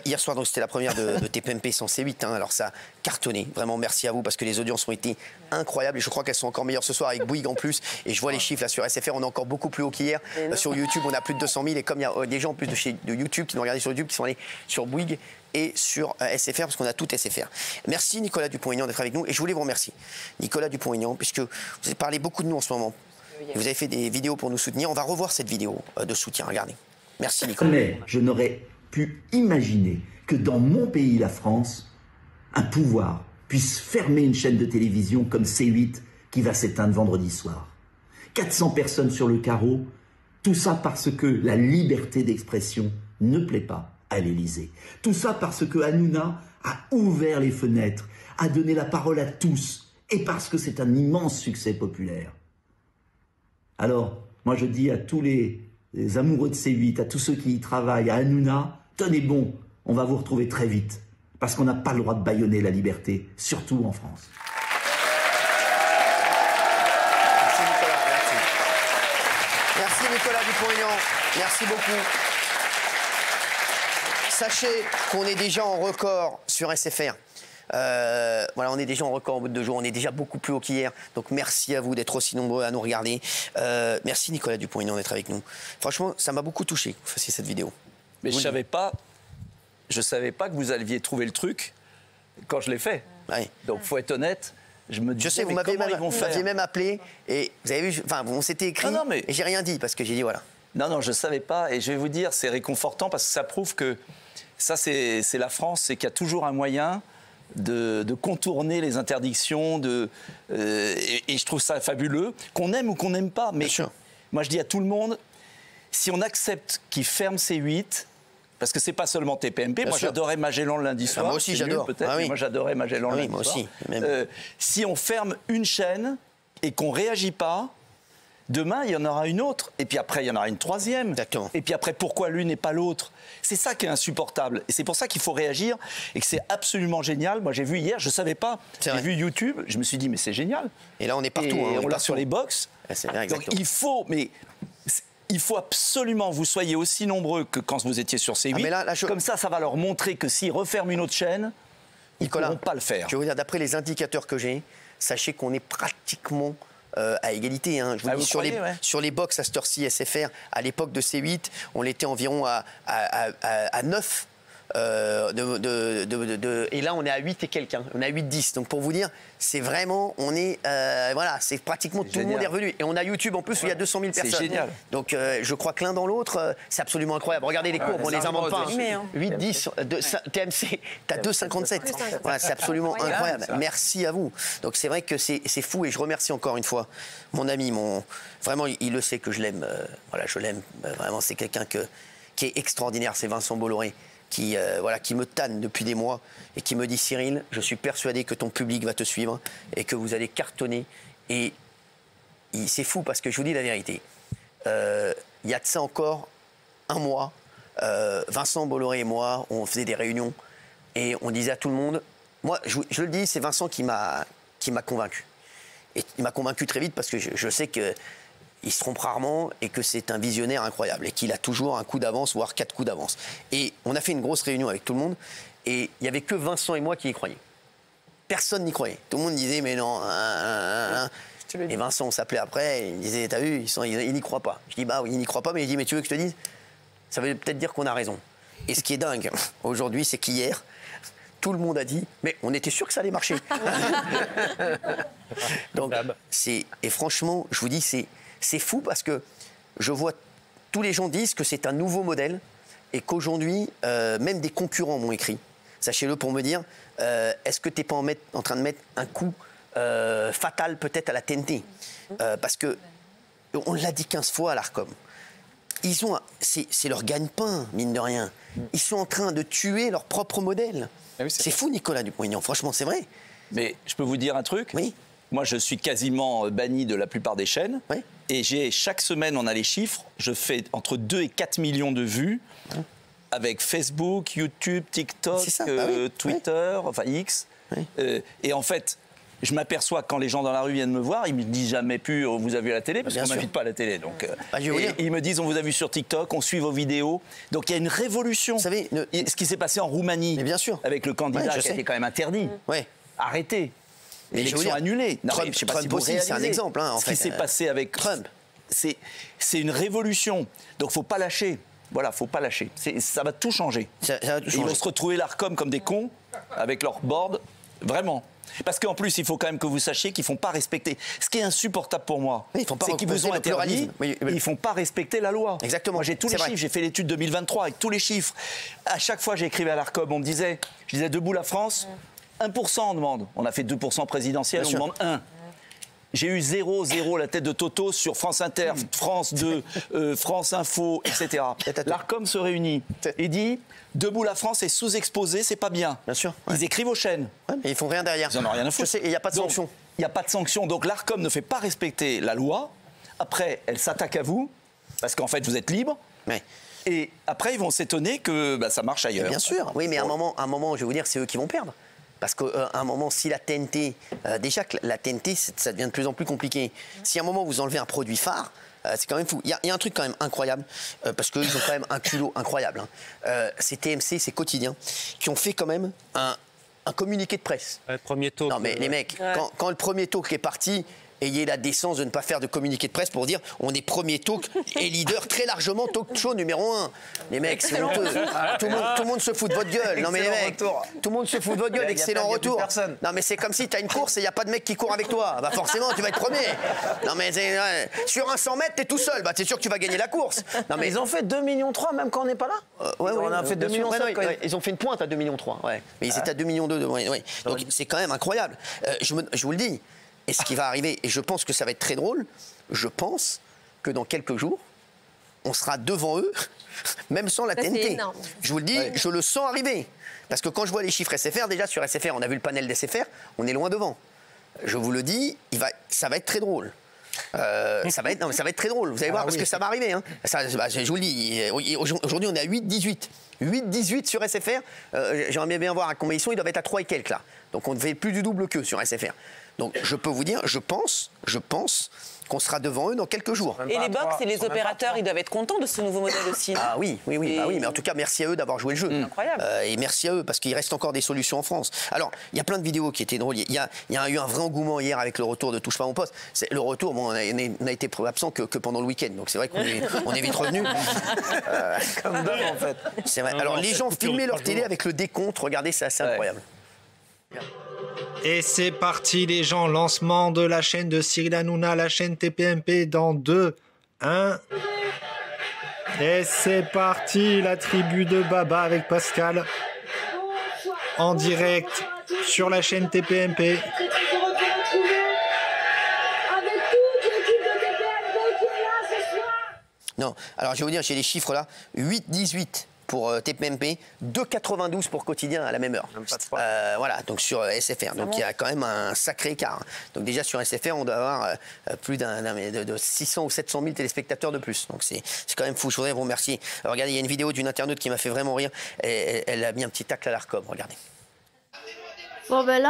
Hier soir, donc c'était la première de TPMP sans C8. Hein, alors ça a cartonné. Vraiment, merci à vous parce que les audiences ont été incroyables. Et je crois qu'elles sont encore meilleures ce soir avec Bouygues en plus. Et je vois les chiffres là sur SFR. On est encore beaucoup plus haut qu'hier. Sur YouTube, on a plus de 200 000. Et comme il y a des gens en plus de YouTube qui nous regardent sur YouTube qui sont allés sur Bouygues et sur SFR parce qu'on a tout SFR. Merci Nicolas Dupont-Aignan d'être avec nous. Et je voulais vous remercier, Nicolas Dupont-Aignan, puisque vous avez parlé beaucoup de nous en ce moment. Vous avez fait des vidéos pour nous soutenir. On va revoir cette vidéo de soutien. Regardez. Merci Nicolas. Mais je n'aurais pu imaginer que dans mon pays, la France, un pouvoir puisse fermer une chaîne de télévision comme C8 qui va s'éteindre vendredi soir. 400 personnes sur le carreau, tout ça parce que la liberté d'expression ne plaît pas à l'Élysée. Tout ça parce que Hanouna a ouvert les fenêtres, a donné la parole à tous, et parce que c'est un immense succès populaire. Alors, moi je dis à tous les amoureux de C8, à tous ceux qui y travaillent, à Hanouna, tenez bon, on va vous retrouver très vite. Parce qu'on n'a pas le droit de bâillonner la liberté, surtout en France. Merci Nicolas, merci. Merci Nicolas Dupont-Aignan, merci beaucoup. Sachez qu'on est déjà en record sur SFR. Voilà, on est déjà en record au bout de 2 jours, on est déjà beaucoup plus haut qu'hier. Donc merci à vous d'être aussi nombreux à nous regarder. Merci Nicolas Dupont-Aignan d'être avec nous. Franchement, ça m'a beaucoup touché que vous fassiez cette vidéo. Mais je savais pas que vous alliez trouver le truc quand je l'ai fait. Ouais. Donc faut être honnête. Je sais, vous m'aviez même appelé et vous avez vu, enfin, on s'était écrit et j'ai rien dit parce que j'ai dit voilà. Non, je savais pas et je vais vous dire, c'est réconfortant parce que ça prouve que ça, c'est la France, c'est qu'il y a toujours un moyen de contourner les interdictions, et je trouve ça fabuleux, qu'on aime ou qu'on n'aime pas. Mais moi, je dis à tout le monde, si on accepte qu'ils ferment C8, parce que c'est pas seulement TPMP, moi j'adorais Magellan le lundi soir. Moi aussi j'adore. Moi j'adorais Magellan le lundi moi soir. Aussi, si on ferme une chaîne et qu'on réagit pas, demain, il y en aura une autre, et puis après, il y en aura une troisième. Exactement. Et puis après, pourquoi l'une et pas l'autre? C'est ça qui est insupportable. Et c'est pour ça qu'il faut réagir, et que c'est absolument génial. Moi, j'ai vu hier, je ne savais pas. J'ai vu YouTube, je me suis dit, mais c'est génial. Et là, on est partout. Et on l'a sur les box. Donc il faut, il faut absolument que vous soyez aussi nombreux que quand vous étiez sur C8. Comme ça va leur montrer que s'ils referment une autre chaîne, ils ne pourront pas le faire. Je vais vous dire, d'après les indicateurs que j'ai, sachez qu'on est pratiquement à égalité. Hein. Je vous dis, sur les box à cette heure-ci SFR, à l'époque de C8, on l'était environ à 9. Et là, on est à 8 et quelques. On est à 8-10. Donc, pour vous dire, c'est vraiment, on est, voilà, c'est pratiquement tout le monde est revenu. Et on a YouTube en plus où il y a 200 000 personnes. C'est génial. Donc, je crois que l'un dans l'autre, c'est absolument incroyable. Regardez les courbes, on les invente pas. 8, 10, TMC, t'as 2,57. Voilà, c'est absolument incroyable. Merci à vous. Donc, c'est vrai que c'est fou et je remercie encore une fois mon ami, vraiment, il le sait que je l'aime. Voilà, je l'aime. Vraiment, c'est quelqu'un qui est extraordinaire. C'est Vincent Bolloré. Qui me tanne depuis des mois et qui me dit Cyril, je suis persuadé que ton public va te suivre et que vous allez cartonner. Et c'est fou parce que je vous dis la vérité. Il y a de ça encore un mois, Vincent Bolloré et moi, on faisait des réunions et on disait à tout le monde, moi je le dis, c'est Vincent qui m'a convaincu. Et il m'a convaincu très vite parce que je sais que il se trompe rarement et que c'est un visionnaire incroyable et qu'il a toujours un coup d'avance, voire 4 coups d'avance. Et on a fait une grosse réunion avec tout le monde et il n'y avait que Vincent et moi qui y croyaient. Personne n'y croyait. Tout le monde disait mais non. Et Vincent, on s'appelait après, il disait t'as vu, ils n'y croient pas. Je dis bah oui, ils n'y croient pas, mais il dit mais tu veux que je te dise? Ça veut peut-être dire qu'on a raison. Et ce qui est dingue aujourd'hui, c'est qu'hier, tout le monde a dit, mais on était sûr que ça allait marcher. Donc, et franchement, je vous dis, c'est fou parce que je vois tous les gens disent que c'est un nouveau modèle et qu'aujourd'hui, même des concurrents m'ont écrit. Sachez-le pour me dire, est-ce que tu n'es pas en train de mettre un coup fatal peut-être à la TNT? Parce que, on l'a dit 15 fois à l'Arcom, c'est leur gagne-pain, mine de rien. Ils sont en train de tuer leur propre modèle. Ah oui, c'est fou, Nicolas Dupont-Aignan, franchement, c'est vrai. Mais je peux vous dire un truc? Oui. Moi, je suis quasiment banni de la plupart des chaînes. Oui. Et chaque semaine, on a les chiffres. Je fais entre 2 et 4 millions de vues avec Facebook, YouTube, TikTok, Twitter, enfin X. Oui. Et en fait, je m'aperçois que quand les gens dans la rue viennent me voir, ils me disent jamais plus on vous a vu à la télé, parce qu'on m'invite pas à la télé. Donc, ils me disent on vous a vu sur TikTok, on suit vos vidéos. Donc il y a une révolution. Vous savez, ce qui s'est passé en Roumanie, bien sûr, avec le candidat qui a été quand même interdit. Arrêtez. L'élection annulée. Trump, aussi, c'est un exemple. Hein, ce qui s'est passé avec Trump, c'est une révolution. Donc faut pas lâcher. Voilà, faut pas lâcher. Ça va tout changer. Ça va tout changer. Ils vont se retrouver l'Arcom comme des cons avec leur board, vraiment. Parce qu'en plus, il faut quand même que vous sachiez qu'ils ne font pas respecter. Ce qui est insupportable pour moi, c'est qu'ils vous ont interdit, ils ne font pas respecter la loi. Exactement. Moi, j'ai tous les chiffres, j'ai fait l'étude 2023 avec tous les chiffres. À chaque fois, j'écrivais à l'Arcom, on me disait, je disais debout la France, 1% on demande. On a fait 2% présidentiel, on demande 1. J'ai eu 0,0 la tête de Toto sur France Inter, France 2, France Info, etc. L'Arcom se réunit et dit debout la France est sous-exposée, c'est pas bien. Bien sûr. Ils écrivent aux chaînes. Mais ils font rien derrière. Ils en ont rien à foutre. Je sais, et il n'y a pas de sanction. Il n'y a pas de sanction. Donc l'Arcom ne fait pas respecter la loi. Après, elle s'attaque à vous, parce qu'en fait, vous êtes libre. Et après, ils vont s'étonner que ça marche ailleurs. Et bien sûr. Oui, mais à un moment, je vais vous dire, c'est eux qui vont perdre. Parce qu'à un moment, si la TNT, déjà que la TNT, ça devient de plus en plus compliqué. Si à un moment vous enlevez un produit phare, c'est quand même fou. Il y a un truc quand même incroyable, parce qu'ils ont quand même un culot incroyable. Hein. C'est TMC, c'est Quotidien, qui ont fait quand même un communiqué de presse. Premier talk. Non mais les mecs, quand le premier talk est parti, ayez la décence de ne pas faire de communiqué de presse pour dire on est premier talk et leader très largement talk show numéro 1. Les mecs, c'est honteux. Tout le monde se fout de votre gueule. Non mais les mecs, tout le monde se fout de votre gueule. Excellent retour. Non mais c'est comme si tu as une course et il n'y a pas de mec qui court avec toi. Bah forcément, tu vas être premier. Non mais sur un 100 mètres, tu es tout seul. Bah c'est sûr que tu vas gagner la course. Non mais ils ont fait 2,3 millions même quand on n'est pas là. On a fait 2,7 millions. Ils ont fait une pointe à 2,3 millions. Mais ils étaient à 2,2 millions. Donc c'est quand même incroyable. Je vous le dis. Et ce qui va arriver, et je pense que ça va être très drôle, je pense que dans quelques jours, on sera devant eux, même sans la TNT. Je vous le dis, je le sens arriver. Parce que quand je vois les chiffres SFR, déjà sur SFR, on a vu le panel d'SFR, on est loin devant. Je vous le dis, ça va être très drôle. Ça va être très drôle, vous allez voir, parce que ça va arriver. Hein. Je vous le dis, aujourd'hui on est à 8,18. 8,18 sur SFR. J'aimerais bien voir à combien ils sont, ils doivent être à 3 et quelques là. Donc on ne fait plus du double qu'eux sur SFR. Donc je peux vous dire, je pense qu'on sera devant eux dans quelques jours. Et les box et les opérateurs, ils doivent être contents de ce nouveau modèle aussi. Ah oui, mais en tout cas, merci à eux d'avoir joué le jeu. Incroyable. Et merci à eux, parce qu'il reste encore des solutions en France. Alors, il y a plein de vidéos qui étaient drôles. Il y a eu un vrai engouement hier avec le retour de Touche pas mon poste. Le retour, bon, on a été absent que pendant le week-end, donc c'est vrai qu'on est vite revenus. Comme d'hab, en fait. C'est vrai. Alors, les gens filmaient leur télé avec le décompte. Regardez, c'est assez incroyable. Et c'est parti les gens, lancement de la chaîne de Cyril Hanouna, la chaîne TPMP dans 2, 1. Et c'est parti, la tribu de Baba avec Pascal. En direct sur la chaîne TPMP. Non, alors je vais vous dire, j'ai les chiffres là, 8,18 pour TPMP, 2,92 pour Quotidien à la même heure. Voilà, donc sur SFR. Donc il y a quand même un sacré écart. Donc déjà sur SFR, on doit avoir plus de 600 ou 700 000 téléspectateurs de plus. Donc c'est quand même fou. Je voudrais vous remercier. Alors, regardez, il y a une vidéo d'une internaute qui m'a fait vraiment rire. Elle a mis un petit tacle à l'Arcom. Regardez. Bon ben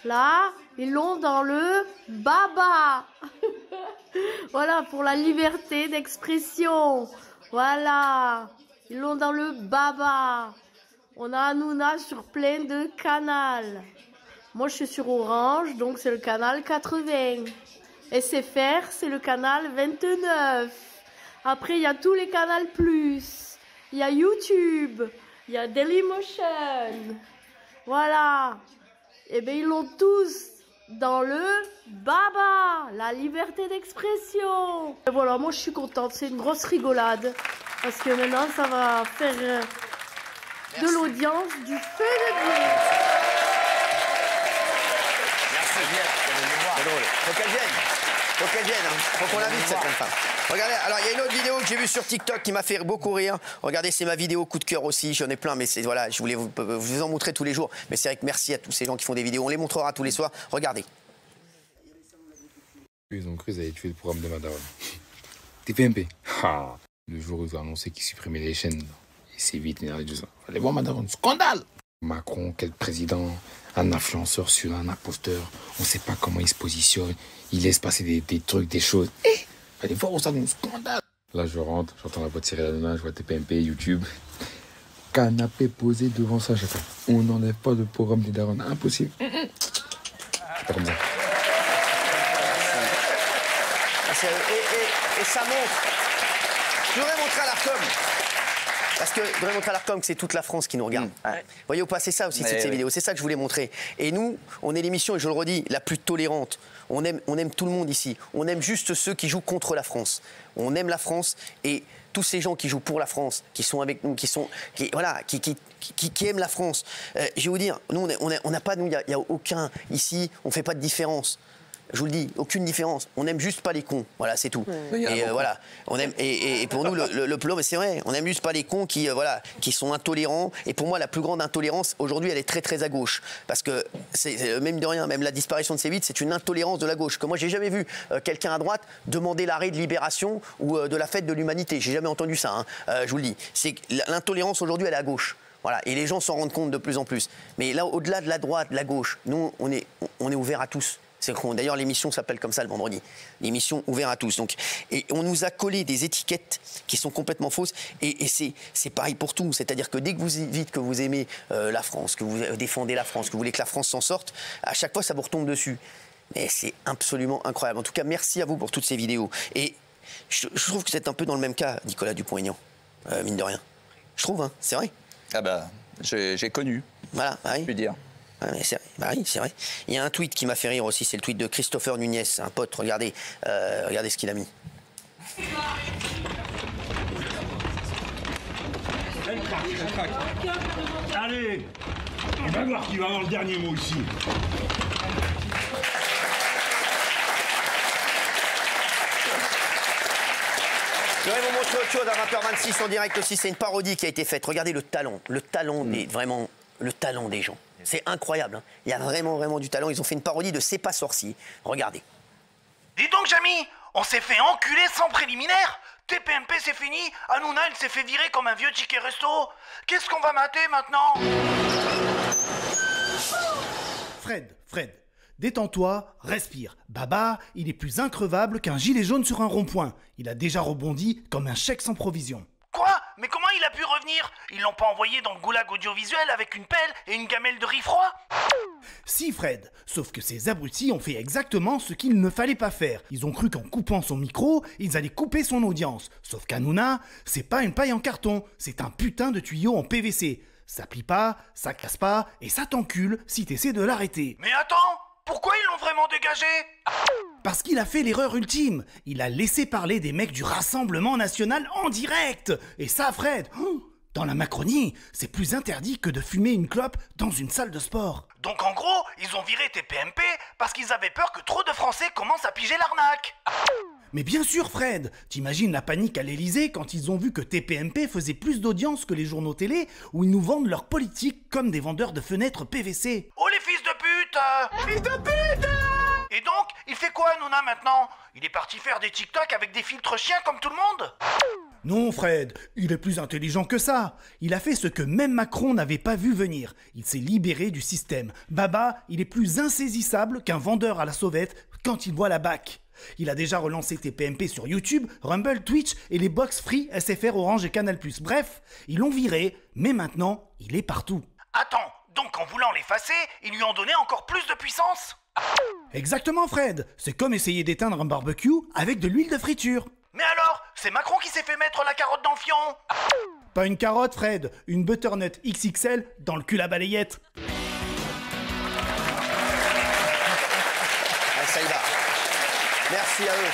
là, ils l'ont dans le baba. Voilà, pour la liberté d'expression. Voilà. Ils l'ont dans le baba. On a Hanouna sur plein de canals. Moi, je suis sur Orange, donc c'est le canal 80. SFR, c'est le canal 29. Après, il y a tous les canals plus. Il y a YouTube. Il y a Dailymotion. Voilà. Et bien, ils l'ont tous dans le baba. La liberté d'expression. Et voilà, moi, je suis contente. C'est une grosse rigolade. Parce que maintenant, ça va faire de l'audience, du feu de Dieu. Merci bien. C'est drôle. Faut qu'elle vienne. Faut qu'on l'invite, cette jeune femme. Regardez, alors il y a une autre vidéo que j'ai vue sur TikTok qui m'a fait beaucoup rire. Regardez, c'est ma vidéo coup de cœur aussi. J'en ai plein, mais voilà, je voulais vous en montrer tous les jours. Mais c'est vrai que merci à tous ces gens qui font des vidéos. On les montrera tous les soirs. Regardez. Ils ont cru qu'ils avaient tué le programme de Madame. TPMP. Le jour où ils ont annoncé qu'ils supprimaient les chaînes, et c'est vite, il y a dit ça. Fallait voir Madame, scandale! Macron, quel président, un influenceur sur un imposteur. On ne sait pas comment il se positionne. Il laisse passer des trucs, des choses. Allez voir où ça nous scandale. Là, je rentre, j'entends la voix de Cyril Hanouna, je vois TPMP, YouTube. Canapé posé devant ça, chacun. On n'enlève pas de programme des darons. Impossible. C'est pas comme ça. Et ça montre. Je voudrais montrer à l'Arcom. Parce que je voudrais montrer à l'Arcom que c'est toute la France qui nous regarde. Vous voyez, au passé ça aussi, ces vidéos. C'est ça que je voulais montrer. Et nous, on est l'émission, et je le redis, la plus tolérante. On aime tout le monde ici. On aime juste ceux qui jouent contre la France. On aime la France et tous ces gens qui jouent pour la France, qui sont avec nous, qui aiment la France. Je vais vous dire, nous, on n'a pas, nous, il n'y a aucun ici, on ne fait pas de différence. Je vous le dis, aucune différence. On n'aime juste pas les cons. Voilà, c'est tout. Et voilà. On aime, et pour nous, le plan, mais c'est vrai, on n'aime juste pas les cons qui sont intolérants. Et pour moi, la plus grande intolérance, aujourd'hui, elle est très, très à gauche. Parce que, même de rien, même la disparition de C8, c'est une intolérance de la gauche. Que moi, j'ai jamais vu quelqu'un à droite demander l'arrêt de Libération ou de la fête de l'humanité. J'ai jamais entendu ça, hein. Je vous le dis. L'intolérance, aujourd'hui, elle est à gauche. Voilà, et les gens s'en rendent compte de plus en plus. Mais là, au-delà de la droite, de la gauche, nous, on est ouvert à tous. D'ailleurs, l'émission s'appelle comme ça le vendredi. L'émission ouverte à tous. Donc, et on nous a collé des étiquettes qui sont complètement fausses. Et c'est pareil pour tout. C'est-à-dire que dès que vous dites que vous aimez la France, que vous défendez la France, que vous voulez que la France s'en sorte, à chaque fois, ça vous retombe dessus. Mais c'est absolument incroyable. En tout cas, merci à vous pour toutes ces vidéos. Et je trouve que c'est un peu dans le même cas, Nicolas Dupont-Aignan, mine de rien. Je trouve, hein, c'est vrai. Ah bah, j'ai connu. Voilà, bah oui. Je peux dire. Bah oui, c'est vrai. Il y a un tweet qui m'a fait rire aussi, c'est le tweet de Christopher Nunez, un pote, regardez ce qu'il a mis. Elle craque. Allez, on va voir qui va avoir le dernier mot ici. Je vais vous montrer autre chose, un rappeur 26 en direct aussi, c'est une parodie qui a été faite. Regardez le talent vraiment, le talent des gens. C'est incroyable, hein. Il y a vraiment du talent. Ils ont fait une parodie de C'est pas sorcier. Regardez. Dis donc, Jamy, on s'est fait enculer sans préliminaire. TPMP c'est fini, Hanouna il s'est fait virer comme un vieux ticket resto. Qu'est-ce qu'on va mater maintenant? Fred, détends-toi, respire. Baba, il est plus increvable qu'un gilet jaune sur un rond-point. Il a déjà rebondi comme un chèque sans provision. Quoi? Mais comment il a pu revenir? Ils l'ont pas envoyé dans le goulag audiovisuel avec une pelle et une gamelle de riz froid? Si, Fred, sauf que ces abrutis ont fait exactement ce qu'il ne fallait pas faire. Ils ont cru qu'en coupant son micro, ils allaient couper son audience. Sauf qu'Hanouna, c'est pas une paille en carton, c'est un putain de tuyau en PVC. Ça plie pas, ça casse pas, et ça t'encule si t'essaies de l'arrêter. Mais attends, pourquoi ils l'ont vraiment dégagé? Parce qu'il a fait l'erreur ultime. Il a laissé parler des mecs du Rassemblement National en direct. Et ça, Fred, dans la Macronie, c'est plus interdit que de fumer une clope dans une salle de sport. Donc en gros, ils ont viré TPMP parce qu'ils avaient peur que trop de Français commencent à piger l'arnaque. Mais bien sûr, Fred, t'imagines la panique à l'Elysée quand ils ont vu que TPMP faisait plus d'audience que les journaux télé où ils nous vendent leur politique comme des vendeurs de fenêtres PVC. Oh les fils de pute! Fils de pute! Et donc, il fait quoi Hanouna maintenant? Il est parti faire des TikTok avec des filtres chiens comme tout le monde? Non, Fred, il est plus intelligent que ça. Il a fait ce que même Macron n'avait pas vu venir. Il s'est libéré du système. Baba, il est plus insaisissable qu'un vendeur à la sauvette quand il voit la BAC. Il a déjà relancé TPMP sur YouTube, Rumble, Twitch et les box free SFR, Orange et Canal+. Bref, ils l'ont viré, mais maintenant, il est partout. Attends, donc en voulant l'effacer, ils lui ont donné encore plus de puissance? Exactement, Fred. C'est comme essayer d'éteindre un barbecue avec de l'huile de friture. Mais alors, c'est Macron qui s'est fait mettre la carotte dans le fion? Pas une carotte, Fred. Une butternut XXL dans le cul à balayette. Ça y va. Merci à eux,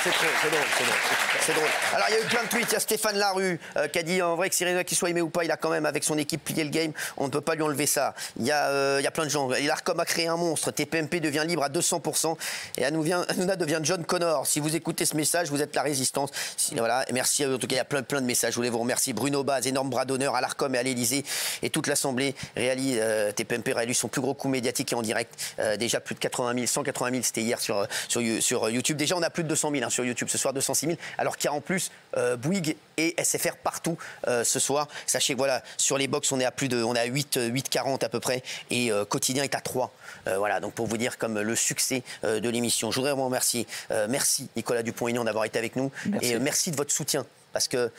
c'est drôle. Alors il y a eu plein de tweets, il y a Stéphane Larue qui a dit en vrai que Cyril Hanouna, qu'il soit aimé ou pas, il a quand même avec son équipe plié le game, on ne peut pas lui enlever ça. Il y a plein de gens, l'Arcom a créé un monstre, TPMP devient libre à 200% et Hanouna devient John Connor. Si vous écoutez ce message, vous êtes la résistance. Voilà, et merci à eux, en tout cas il y a plein de messages, je voulais vous remercier. Bruno Baz, énorme bras d'honneur à l'Arcom et à l'Elysée et toute l'Assemblée TPMP réalise son plus gros coup médiatique et en direct, déjà plus de 80 000, 180 000 c'était hier sur YouTube. Déjà on a a plus de 200 000 sur YouTube ce soir, 206 000, alors qu'il y a en plus Bouygues et SFR partout ce soir. Sachez que voilà, sur les box, on est à 8,40 à peu près, et Quotidien est à 3. Voilà, donc pour vous dire comme le succès de l'émission. Je voudrais vous remercier. Merci Nicolas Dupont-Aignan d'avoir été avec nous. Merci. Et merci de votre soutien. Parce que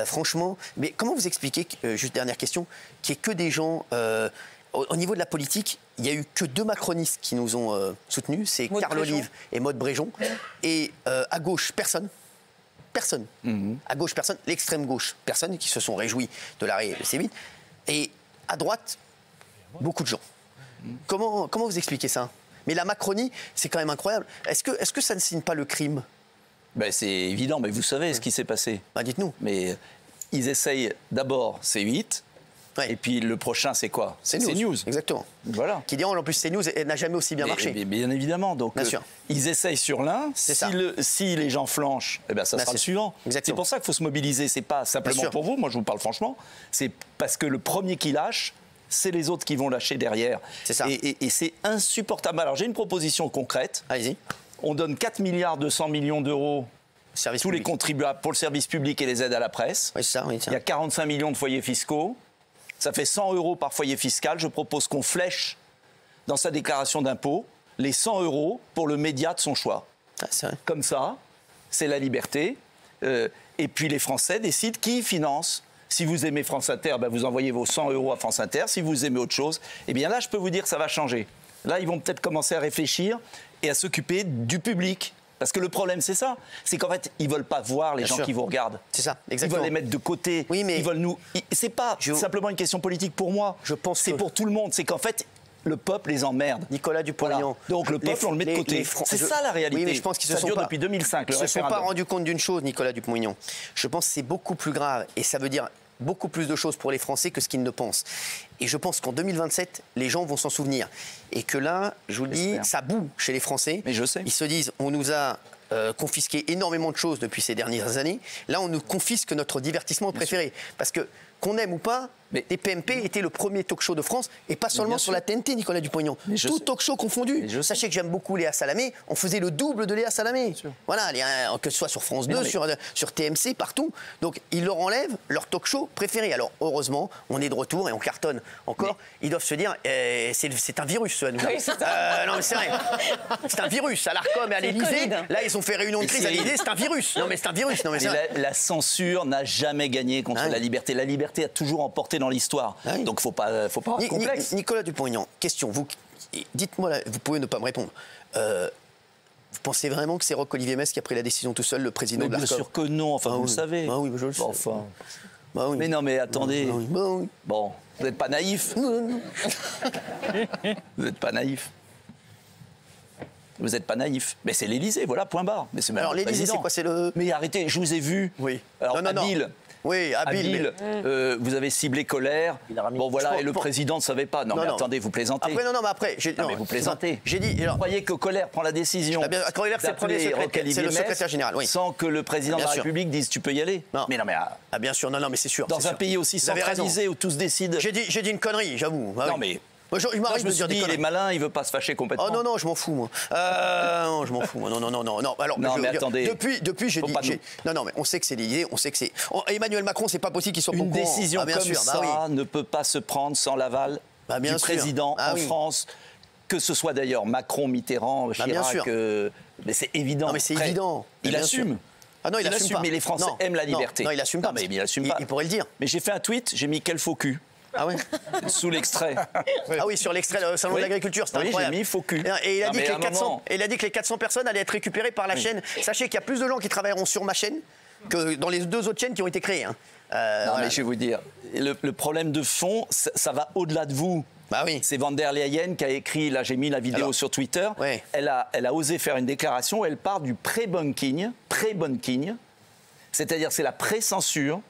franchement, mais comment vous expliquez, juste dernière question, qu'il n'y ait que des gens... Au niveau de la politique, il n'y a eu que 2 macronistes qui nous ont soutenus, c'est Carl Olive et Maude Bréjon. Et à gauche, personne. Personne. À gauche, personne. L'extrême gauche, personne, qui se sont réjouis de l'arrêt de C8. Et à droite, beaucoup de gens. Comment vous expliquez ça? Mais la Macronie, c'est quand même incroyable. Est-ce que ça ne signe pas le crime? Ben, c'est évident, mais vous savez ce qui s'est passé. Ben, dites-nous. Mais ils essayent d'abord C8. Et puis le prochain, c'est quoi? C'est CNews. Exactement. Voilà. Qui diront en plus CNews n'a jamais aussi bien marché. Bien évidemment. Donc bien sûr. Ils essayent sur l'un. Si les gens flanchent, eh ben, ça sera le suivant. C'est pour ça qu'il faut se mobiliser. C'est pas simplement pour vous. Moi, je vous parle franchement. C'est parce que le premier qui lâche, c'est les autres qui vont lâcher derrière. C'est ça. Et c'est insupportable. Alors j'ai une proposition concrète. Allez-y. On donne 4,2 milliards d'euros. Tous les contribuables pour le service public et les aides à la presse. Oui, ça, oui, il y a 45 millions de foyers fiscaux. Ça fait 100 € par foyer fiscal. Je propose qu'on flèche dans sa déclaration d'impôt les 100 € pour le média de son choix. Comme ça, c'est la liberté. Et puis les Français décident qui finance. Si vous aimez France Inter, ben vous envoyez vos 100 € à France Inter. Si vous aimez autre chose, eh bien là, je peux vous dire que ça va changer. Là, ils vont peut-être commencer à réfléchir et à s'occuper du public. Parce que le problème, c'est ça. C'est qu'en fait, ils ne veulent pas voir les gens qui vous regardent. C'est ça, exactement. Ils veulent les mettre de côté. Oui, mais... Ils veulent nous... C'est pas simplement une question politique pour moi. Je pense c'est pour tout le monde. C'est qu'en fait, le peuple les emmerde. Nicolas Dupont-Aignan. Voilà. Donc le peuple, on le met de côté. C'est ça la réalité. Oui, mais je pense qu'ils ça dure depuis 2005, le référendum. Ils ne se sont pas rendus compte d'une chose, Nicolas Dupont-Aignan. Je pense que c'est beaucoup plus grave. Et ça veut dire beaucoup plus de choses pour les Français que ce qu'ils ne pensent. Et je pense qu'en 2027, les gens vont s'en souvenir. Et que là, je vous le dis, ça boue chez les Français. Mais je sais. Ils se disent, on nous a confisqué énormément de choses depuis ces dernières années. Là, on nous confisque notre divertissement préféré. Parce que, qu'on aime ou pas, TPMP était le premier talk-show de France, et pas seulement sur la TNT, Nicolas Dupont-Aignan. Tout talk-show confondu. Sachez que j'aime beaucoup Léa Salamé. On faisait le double de Léa Salamé. Voilà, que ce soit sur France 2, sur TMC, partout. Donc, ils leur enlèvent leur talk-show préféré. Alors, heureusement, on est de retour et on cartonne encore. Ils doivent se dire, c'est un virus, ce Hanouna. Oui, c'est ça. Non, mais c'est vrai. C'est un virus. À l'Arcom et à l'Élysée, là, ils ont fait réunion de crise à l'Élysée. C'est un virus. Non, mais c'est un virus. Non, mais la censure n'a jamais gagné contre la liberté. La liberté a toujours emporté dans l'histoire. Donc, faut pas avoir de complexe. Nicolas Dupont-Aignan, question. Dites-moi, vous pouvez ne pas me répondre. Vous pensez vraiment que c'est Roch-Olivier Maistre qui a pris la décision tout seul, le président de l'Arcom? Bien sûr que non. Enfin, vous le savez. Oui, je le sais. Enfin. Mais non, mais attendez. Bon, vous n'êtes pas naïf. Non. Vous n'êtes pas naïf. Vous n'êtes pas naïf. Mais c'est l'Élysée, voilà, point barre. Mais c'est alors l'Élysée, c'est quoi? C'est le... Mais arrêtez, je vous ai vu. Oui. Alors, habile. Oui, habile. Vous avez ciblé Colère. Bon, voilà, et le président ne savait pas. Non, mais attendez, vous plaisantez. Après, non, mais après... mais vous plaisantez. J'ai dit... Vous croyez que Colère prend la décision Colère, c'est le secrétaire général, oui. Sans que le président de la République dise tu peux y aller? Non. Mais non, mais... Ah, bien sûr, non, mais c'est sûr. Dans un pays aussi centralisé où tous décident... J'ai dit une connerie, j'avoue. Non, mais... Moi, je m'arrive de dire des conneries. Il est malin, il veut pas se fâcher complètement. Oh non, je m'en fous, moi. Non, je m'en fous. Non. Alors, non, mais attendez. Depuis, j'ai dit. Non, mais on sait que c'est l'idée, on sait que c'est. Emmanuel Macron, c'est pas possible qu'il soit une décision comme ça ne peut pas se prendre sans l'aval du président en France. Que ce soit d'ailleurs Macron, Mitterrand, Chirac. Mais c'est évident. Non, mais c'est évident. Il assume. Ah non, il assume pas. Mais les Français aiment la liberté. Non, il assume pas. Mais il assume pas. Il pourrait le dire. Mais j'ai fait un tweet, j'ai mis quel faux cul. Ah oui. Sous l'extrait. Ah oui, sur l'extrait le salon de l'agriculture, c'était incroyable. J'ai mis faux cul. Et il a dit que les 400 personnes allaient être récupérées par la chaîne. Sachez qu'il y a plus de gens qui travailleront sur ma chaîne que dans les 2 autres chaînes qui ont été créées. Mais je vais vous dire, le problème de fond, ça va au-delà de vous. Bah oui. C'est Van der Leyen qui a écrit, là j'ai mis la vidéo sur Twitter, elle a osé faire une déclaration, elle part du pré-bunking, c'est-à-dire c'est la pré-censure,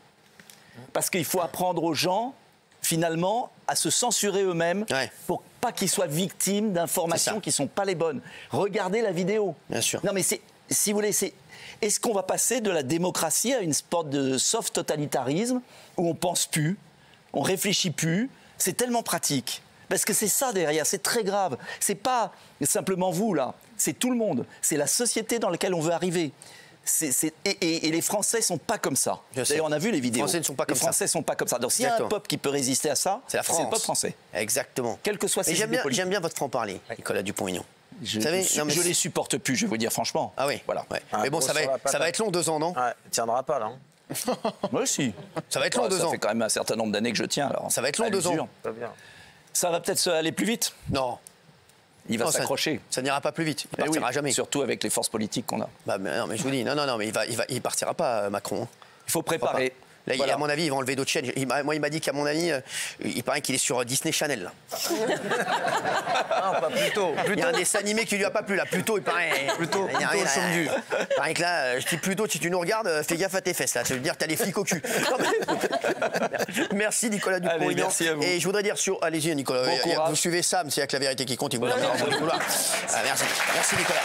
parce qu'il faut apprendre aux gens finalement à se censurer eux-mêmes pour pas qu'ils soient victimes d'informations qui sont pas les bonnes. Regardez la vidéo. Bien sûr. Non mais si vous voulez, est-ce qu'on va passer de la démocratie à une sorte de soft totalitarisme où on pense plus, on réfléchit plus? C'est tellement pratique. Parce que c'est ça derrière, c'est très grave. C'est pas simplement vous, là. C'est tout le monde. C'est la société dans laquelle on veut arriver. Et les Français sont pas comme ça. D'ailleurs, on a vu les vidéos. Les Français ne sont pas comme ça. Les Français sont pas comme ça. Donc, s'il y a un peuple qui peut résister à ça, c'est la France. C'est le peuple français. Exactement. Quel que soit ses idées politiques. J'aime bien votre franc-parler, Nicolas Dupont-Aignan. Je les supporte plus, je vais vous dire franchement. Ah oui. Voilà. Ouais. Mais bon, ça va être long 2 ans, non? Ouais, tiendra pas là. Moi aussi. Ça va être long 2 ans. Ça fait quand même un certain nombre d'années que je tiens. Alors. Ça va être long 2 ans. Ça va peut-être aller plus vite. Non. Il va s'accrocher. Ça n'ira pas plus vite. Il partira jamais. Surtout avec les forces politiques qu'on a. Bah, mais je vous dis, non, mais il partira pas, Macron. Il faut préparer. Là, à mon avis, il va enlever d'autres chaînes. Moi, il m'a dit qu'à mon avis, il paraît qu'il est sur Disney Channel. Là. Non, pas Pluto. Il y a un dessin animé qui lui a pas plu. Là, Pluto, il paraît. Pluto le chaume-du. Il paraît que là, je dis Pluto, si tu nous regardes, fais gaffe à tes fesses. Là, ça veut dire que t'as les flics au cul. Merci, Nicolas Dupont-Aignan. Merci à vous. Et je voudrais dire allez-y, Nicolas. Bon courage. Vous suivez Sam, c'est avec la vérité qui compte. Il vous merci. Merci, Nicolas.